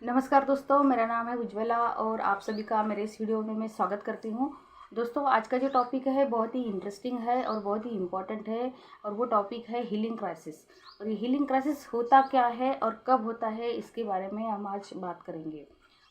नमस्कार दोस्तों, मेरा नाम है उज्ज्वला और आप सभी का मेरे इस वीडियो में मैं स्वागत करती हूँ। दोस्तों, आज का जो टॉपिक है बहुत ही इंटरेस्टिंग है और बहुत ही इम्पोर्टेंट है और वो टॉपिक है हीलिंग क्राइसिस। और ये हीलिंग क्राइसिस होता क्या है और कब होता है, इसके बारे में हम आज बात करेंगे।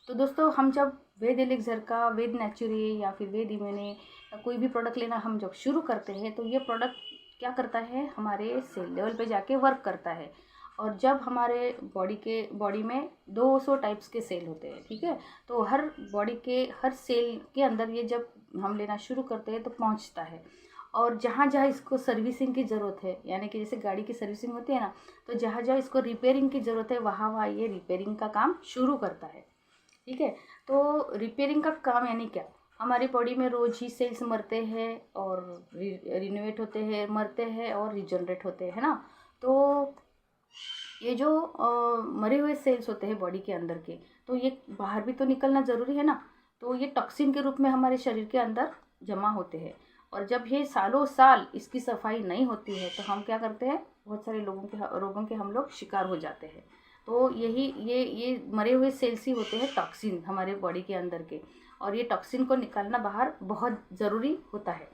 तो दोस्तों, हम जब वेद एलिक्सर का, वेद नेचुरे या फिर वेद इम्यूने या कोई भी प्रोडक्ट लेना हम जब शुरू करते हैं तो ये प्रोडक्ट क्या करता है, हमारे सेल लेवल पे जाके वर्क करता है। और जब हमारे बॉडी में 200 टाइप्स के सेल होते हैं, ठीक है, तो हर बॉडी के हर सेल के अंदर ये जब हम लेना शुरू करते हैं तो पहुंचता है। और जहाँ जहाँ इसको सर्विसिंग की ज़रूरत है, यानी कि जैसे गाड़ी की सर्विसिंग होती है ना, तो जहाँ जहाँ इसको रिपेयरिंग की ज़रूरत है वहाँ वहाँ ये रिपेयरिंग का काम शुरू करता है। ठीक है, तो रिपेयरिंग का काम यानी क्या, हमारी बॉडी में रोज ही सेल्स मरते हैं और रिनोवेट होते हैं, मरते हैं और रिजनरेट होते हैं, है ना। तो ये जो मरे हुए सेल्स होते हैं बॉडी के अंदर के, तो ये बाहर भी तो निकलना ज़रूरी है ना। तो ये टॉक्सिन के रूप में हमारे शरीर के अंदर जमा होते हैं। और जब ये सालों साल इसकी सफाई नहीं होती है तो हम क्या करते हैं, बहुत सारे रोगों के हम लोग शिकार हो जाते हैं। तो ये मरे हुए सेल्स ही होते हैं टॉक्सिन हमारे बॉडी के अंदर के। और ये टॉक्सिन को निकालना बाहर बहुत ज़रूरी होता है।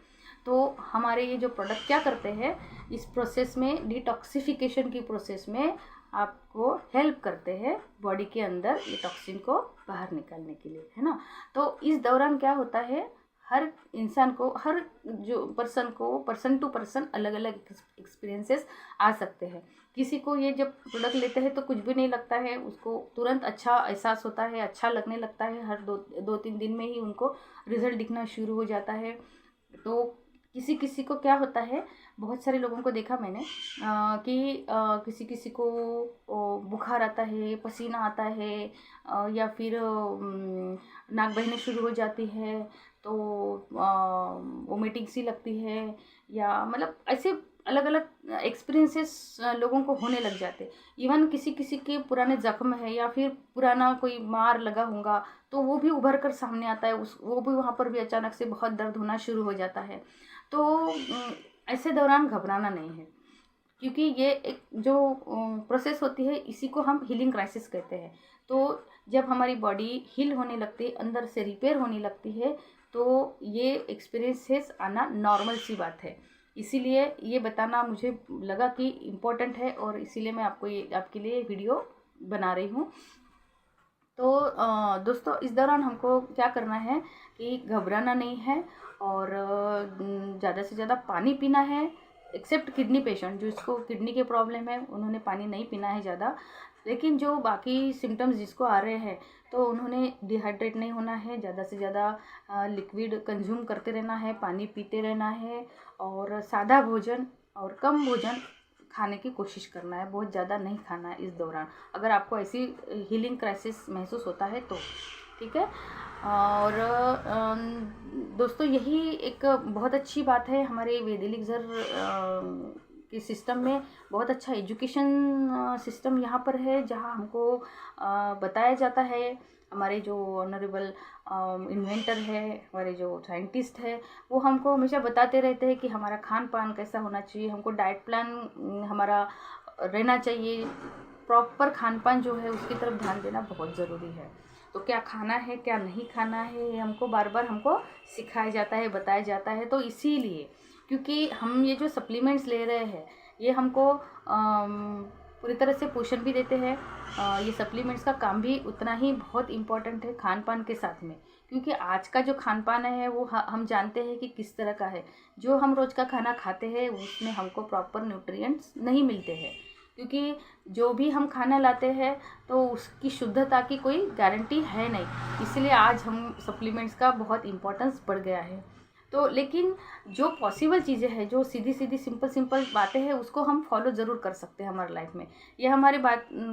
तो हमारे ये जो प्रोडक्ट क्या करते हैं, इस प्रोसेस में, डिटॉक्सिफिकेशन की प्रोसेस में आपको हेल्प करते हैं बॉडी के अंदर ये टॉक्सिन को बाहर निकालने के लिए, है ना। तो इस दौरान क्या होता है, हर इंसान को, हर जो पर्सन टू पर्सन अलग अलग एक्सपीरियंसेस आ सकते हैं। किसी को ये जब प्रोडक्ट लेते हैं तो कुछ भी नहीं लगता है, उसको तुरंत अच्छा एहसास होता है, अच्छा लगने लगता है, हर दो तीन दिन में ही उनको रिजल्ट दिखना शुरू हो जाता है। तो किसी किसी को क्या होता है, बहुत सारे लोगों को देखा मैंने कि किसी किसी को बुखार आता है, पसीना आता है, या फिर नाक बहने शुरू हो जाती है, तो वोमिटिंग सी लगती है, या मतलब ऐसे अलग अलग एक्सपीरियंसेस लोगों को होने लग जाते। इवन किसी किसी के पुराने जख्म है या फिर पुराना कोई मार लगा होगा तो वो भी उभर कर सामने आता है, वो भी वहाँ पर भी अचानक से बहुत दर्द होना शुरू हो जाता है। तो ऐसे दौरान घबराना नहीं है, क्योंकि ये एक जो प्रोसेस होती है इसी को हम हीलिंग क्राइसिस कहते हैं। तो जब हमारी बॉडी हील होने लगती है, अंदर से रिपेयर होने लगती है, तो ये एक्सपीरियंसेस आना नॉर्मल सी बात है। इसीलिए ये बताना मुझे लगा कि इम्पोर्टेंट है और इसीलिए मैं आपके लिए वीडियो बना रही हूँ। तो दोस्तों, इस दौरान हमको क्या करना है कि घबराना नहीं है और ज़्यादा से ज़्यादा पानी पीना है। एक्सेप्ट किडनी पेशेंट, जो इसको किडनी के प्रॉब्लम है, उन्होंने पानी नहीं पीना है ज़्यादा। लेकिन जो बाकी सिम्टम्स जिसको आ रहे हैं तो उन्होंने डिहाइड्रेट नहीं होना है, ज़्यादा से ज़्यादा लिक्विड कंज्यूम करते रहना है, पानी पीते रहना है और सादा भोजन और कम भोजन खाने की कोशिश करना है, बहुत ज़्यादा नहीं खाना है इस दौरान, अगर आपको ऐसी हीलिंग क्राइसिस महसूस होता है तो। ठीक है। और दोस्तों, यही एक बहुत अच्छी बात है हमारे वेद एलिक्सर के सिस्टम में। बहुत अच्छा एजुकेशन सिस्टम यहाँ पर है, जहाँ हमको बताया जाता है। हमारे जो ऑनरेबल इन्वेंटर है, हमारे जो साइंटिस्ट है, वो हमको हमेशा बताते रहते हैं कि हमारा खान पान कैसा होना चाहिए, हमको डाइट प्लान हमारा रहना चाहिए। प्रॉपर खान पान जो है उसकी तरफ ध्यान देना बहुत ज़रूरी है। तो क्या खाना है, क्या नहीं खाना है, ये हमको बार बार हमको सिखाया जाता है, बताया जाता है। तो इसीलिए, क्योंकि हम ये जो सप्लीमेंट्स ले रहे हैं ये हमको पूरी तरह से पोषण भी देते हैं। ये सप्लीमेंट्स का काम भी उतना ही बहुत इम्पोर्टेंट है खान पान के साथ में, क्योंकि आज का जो खान पान है वो हम जानते हैं कि किस तरह का है। जो हम रोज़ का खाना खाते हैं उसमें हमको प्रॉपर न्यूट्रिएंट्स नहीं मिलते हैं, क्योंकि जो भी हम खाना लाते हैं तो उसकी शुद्धता की कोई गारंटी है नहीं। इसलिए आज हम सप्लीमेंट्स का बहुत इम्पोर्टेंस बढ़ गया है। तो लेकिन जो पॉसिबल चीज़ें हैं, जो सीधी सीधी सिंपल बातें हैं, उसको हम फॉलो ज़रूर कर सकते हैं हमारी लाइफ में। ये हमारे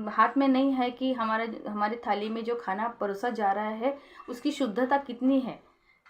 हाथ में नहीं है कि हमारी थाली में जो खाना परोसा जा रहा है उसकी शुद्धता कितनी है।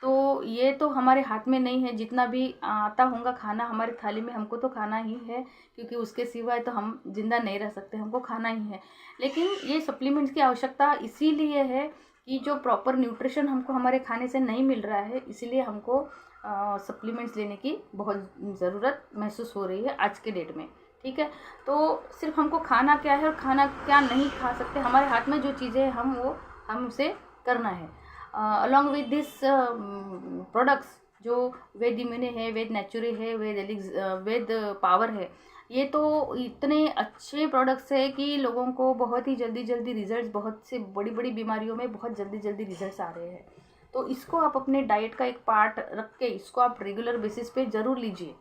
तो ये तो हमारे हाथ में नहीं है। जितना भी आता होगा खाना हमारी थाली में, हमको तो खाना ही है, क्योंकि उसके सिवाय तो हम जिंदा नहीं रह सकते, हमको खाना ही है। लेकिन ये सप्लीमेंट्स की आवश्यकता इसीलिए है कि जो प्रॉपर न्यूट्रिशन हमको हमारे खाने से नहीं मिल रहा है, इसीलिए हमको सप्लीमेंट्स लेने की बहुत ज़रूरत महसूस हो रही है आज के डेट में। ठीक है। तो सिर्फ हमको खाना क्या है और खाना क्या नहीं खा सकते, हमारे हाथ में जो चीज़ें हैं हम उसे करना है। अलॉन्ग विद दिस प्रोडक्ट्स जो वेद इम्यूने है, वेद नेचुरे है, वेद पावर है, ये तो इतने अच्छे प्रोडक्ट्स है कि लोगों को बहुत ही जल्दी जल्दी रिजल्ट्स, बहुत से बड़ी बड़ी बीमारियों में बहुत जल्दी जल्दी रिजल्ट्स आ रहे हैं। तो इसको आप अपने डाइट का एक पार्ट रख के इसको आप रेगुलर बेसिस पे ज़रूर लीजिए।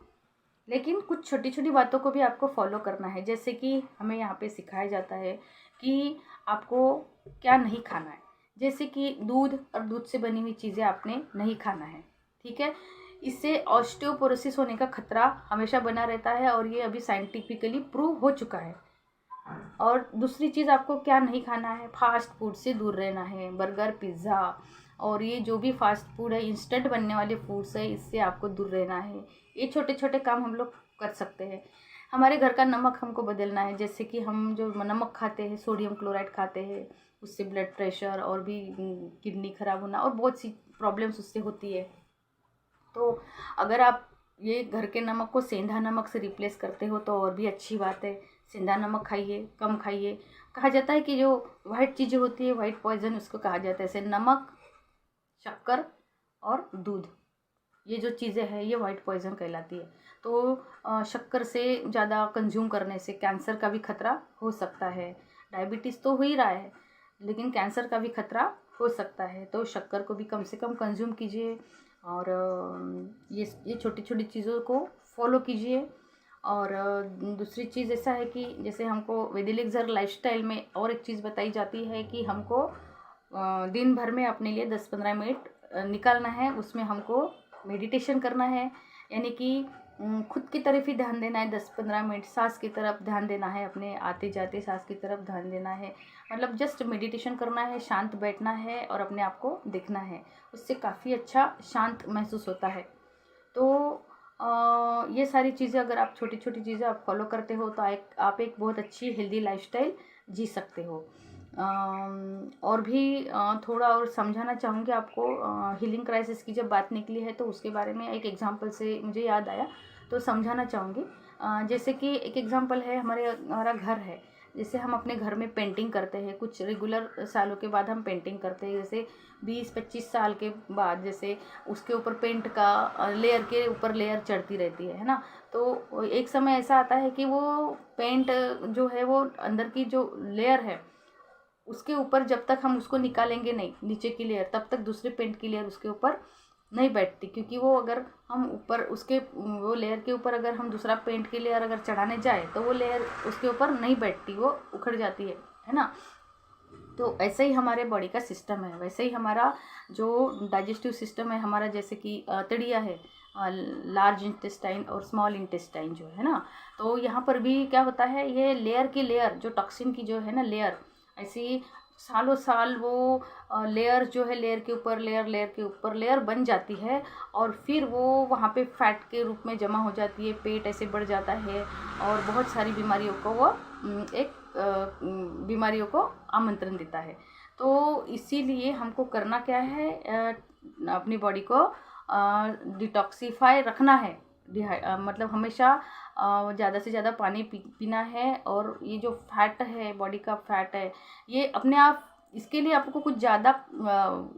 लेकिन कुछ छोटी छोटी बातों को भी आपको फॉलो करना है, जैसे कि हमें यहाँ पे सिखाया जाता है कि आपको क्या नहीं खाना है। जैसे कि दूध और दूध से बनी हुई चीज़ें आपने नहीं खाना है, ठीक है। इससे ऑस्टियोपोरोसिस होने का खतरा हमेशा बना रहता है और ये अभी साइंटिफिकली प्रूव हो चुका है। और दूसरी चीज़ आपको क्या नहीं खाना है, फास्ट फूड से दूर रहना है। बर्गर, पिज़्ज़ा और ये जो भी फास्ट फूड है, इंस्टेंट बनने वाले फूड्स है, इससे आपको दूर रहना है। ये छोटे छोटे काम हम लोग कर सकते हैं। हमारे घर का नमक हमको बदलना है, जैसे कि हम जो नमक खाते हैं, सोडियम क्लोराइड खाते हैं, उससे ब्लड प्रेशर और भी किडनी खराब होना और बहुत सी प्रॉब्लम्स उससे होती है। तो अगर आप ये घर के नमक को सेंधा नमक से रिप्लेस करते हो तो और भी अच्छी बात है। सेंधा नमक खाइए, कम खाइए। कहा जाता है कि जो वाइट चीज़ें होती है, वाइट पॉइजन उसको कहा जाता है, जैसे नमक, शक्कर और दूध, ये जो चीज़ें हैं ये वाइट पॉइजन कहलाती है। तो शक्कर से ज़्यादा कंज्यूम करने से कैंसर का भी खतरा हो सकता है। डायबिटीज़ तो हो ही रहा है, लेकिन कैंसर का भी खतरा हो सकता है। तो शक्कर को भी कम से कम कंज्यूम कीजिए और ये छोटी छोटी चीज़ों को फॉलो कीजिए। और दूसरी चीज़ ऐसा है कि जैसे हमको वेदिलिक्सर लाइफस्टाइल में और एक चीज़ बताई जाती है कि हमको दिन भर में अपने लिए 10-15 मिनट निकालना है। उसमें हमको मेडिटेशन करना है, यानी कि खुद की तरफ ही ध्यान देना है। 10-15 मिनट सांस की तरफ ध्यान देना है, अपने आते जाते सांस की तरफ ध्यान देना है। मतलब जस्ट मेडिटेशन करना है, शांत बैठना है और अपने आप को देखना है। उससे काफ़ी अच्छा शांत महसूस होता है। तो ये सारी चीज़ें अगर आप छोटी छोटी चीज़ें आप फॉलो करते हो तो आप एक बहुत अच्छी हेल्दी लाइफस्टाइल जी सकते हो। और भी थोड़ा और समझाना चाहूँगी आपको। हीलिंग क्राइसिस की जब बात निकली है तो उसके बारे में एक एग्जांपल से मुझे याद आया, तो समझाना चाहूँगी। जैसे कि एक एग्जांपल है, हमारा घर है। जैसे हम अपने घर में पेंटिंग करते हैं, कुछ रेगुलर सालों के बाद हम पेंटिंग करते हैं, जैसे 20-25 साल के बाद जैसे उसके ऊपर पेंट का लेयर के ऊपर लेयर चढ़ती रहती है ना। तो एक समय ऐसा आता है कि वो पेंट जो है वो अंदर की जो लेयर है उसके ऊपर जब तक हम उसको निकालेंगे नहीं, नीचे की लेयर, तब तक दूसरे पेंट की लेयर उसके ऊपर नहीं बैठती। क्योंकि वो अगर हम ऊपर उसके वो लेयर के ऊपर अगर हम दूसरा पेंट की लेयर अगर चढ़ाने जाए तो वो लेयर उसके ऊपर नहीं बैठती, वो उखड़ जाती है ना। तो ऐसे ही हमारे बॉडी का सिस्टम है, वैसे ही हमारा जो डाइजेस्टिव सिस्टम है हमारा, जैसे कि तड़िया है, लार्ज इंटेस्टाइन और स्मॉल इंटेस्टाइन जो है ना। तो यहाँ पर भी क्या होता है, ये लेयर की लेयर जो टॉक्सिन की जो है ना लेयर, ऐसी सालों साल वो लेयर जो है लेयर के ऊपर लेयर, लेयर के ऊपर लेयर बन जाती है और फिर वो वहाँ पे फैट के रूप में जमा हो जाती है। पेट ऐसे बढ़ जाता है और बहुत सारी बीमारियों को वो बीमारियों को आमंत्रण देता है। तो इसीलिए हमको करना क्या है, अपनी बॉडी को डिटॉक्सिफाई रखना है। मतलब हमेशा ज़्यादा से ज़्यादा पानी पीना है। और ये जो फैट है, बॉडी का फैट है, ये अपने आप, इसके लिए आपको कुछ ज़्यादा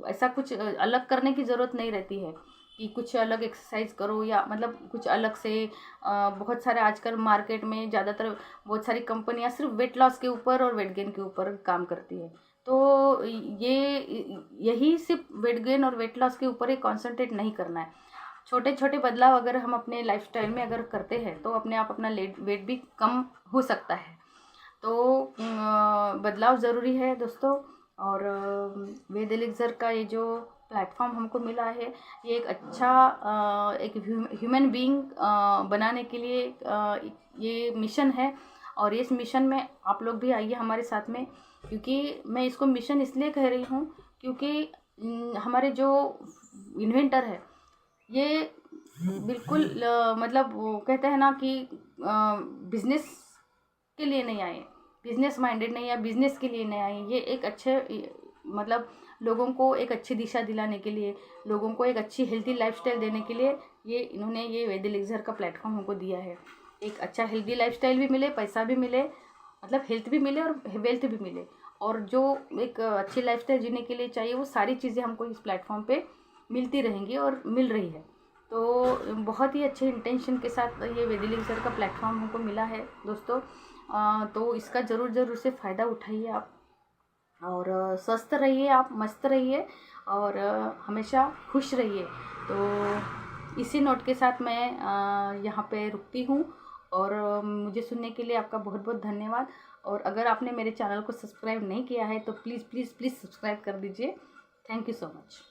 ऐसा कुछ अलग करने की ज़रूरत नहीं रहती है कि कुछ अलग एक्सरसाइज करो या मतलब कुछ अलग से। बहुत सारे आजकल मार्केट में ज़्यादातर बहुत सारी कंपनियां सिर्फ वेट लॉस के ऊपर और वेट गेन के ऊपर काम करती है। तो यही सिर्फ वेट गेन और वेट लॉस के ऊपर ही कॉन्सेंट्रेट नहीं करना है। छोटे छोटे बदलाव अगर हम अपने लाइफस्टाइल में अगर करते हैं तो अपने आप अपना वेट भी कम हो सकता है। तो बदलाव ज़रूरी है दोस्तों। और वेद एलिक्सर का ये जो प्लेटफॉर्म हमको मिला है, ये एक अच्छा एक ह्यूमन बीइंग बनाने के लिए ये मिशन है। और इस मिशन में आप लोग भी आइए हमारे साथ में। क्योंकि मैं इसको मिशन इसलिए कह रही हूँ क्योंकि हमारे जो इन्वेंटर है ये बिल्कुल मतलब वो कहते हैं ना कि बिजनेस के लिए नहीं आए, बिजनेस माइंडेड नहीं या बिजनेस के लिए नहीं आए। ये एक अच्छे मतलब लोगों को एक अच्छी दिशा दिलाने के लिए, लोगों को एक अच्छी हेल्थी लाइफस्टाइल देने के लिए ये इन्होंने ये वेद एलिक्सर का प्लेटफॉर्म हमको दिया है। एक अच्छा हेल्दी लाइफस्टाइल भी मिले, पैसा भी मिले, मतलब हेल्थ भी मिले और वेल्थ भी मिले, और जो एक अच्छी लाइफस्टाइल जीने के लिए चाहिए वो सारी चीज़ें हमको इस प्लेटफॉर्म पे मिलती रहेंगी और मिल रही है। तो बहुत ही अच्छे इंटेंशन के साथ ये वेदिलिंग सर का प्लेटफॉर्म हमको मिला है दोस्तों। तो इसका ज़रूर से फ़ायदा उठाइए आप, और स्वस्थ रहिए आप, मस्त रहिए, और हमेशा खुश रहिए। तो इसी नोट के साथ मैं यहाँ पे रुकती हूँ, और मुझे सुनने के लिए आपका बहुत बहुत धन्यवाद। और अगर आपने मेरे चैनल को सब्सक्राइब नहीं किया है तो प्लीज़ प्लीज़ प्लीज़ सब्सक्राइब कर दीजिए। Thank you so much.